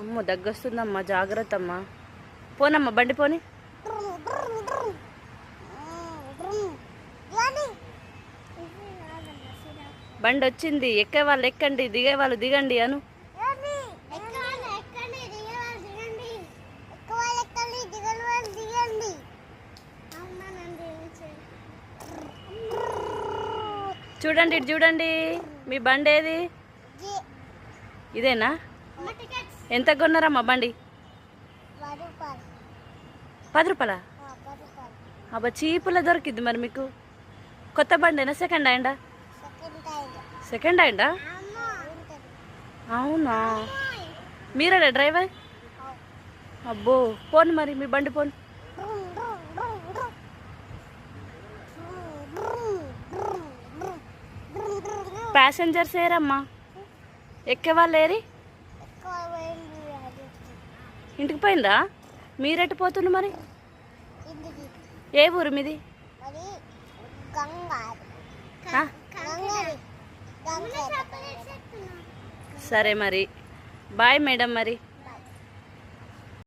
అమ్మో దగ్గొస్తుందమ్మా, జాగ్రత్త అమ్మా. పోనమ్మా బండి పోని. బండి వచ్చింది, ఎక్కే వాళ్ళు ఎక్కండి, దిగే వాళ్ళు దిగండి అను. చూడండి ఇటు చూడండి, మీ బండి ఏది? ఇదేనా? ఎంత కొన్నారమ్మా బండి? 10 రూపాయలా? అబ్బా చీపులో దొరికిద్ది. మరి మీకు కొత్త బండేనా సెకండ్ హ్యాండా? సెకండ్ హ్యాండా? అవునా, మీరేనా డ్రైవర్? అబ్బో పోను మరి, మీ బండి పోను. ప్యాసింజర్స్ ఏరమ్మా, ఎక్కేవాళ్ళు ఏరి? ఇంటికి పోయిందా? మీరెట్టు పోతుండ్రు మరి? ఏ ఊరు మీది? సరే మరి, బాయ్ మేడం మరి.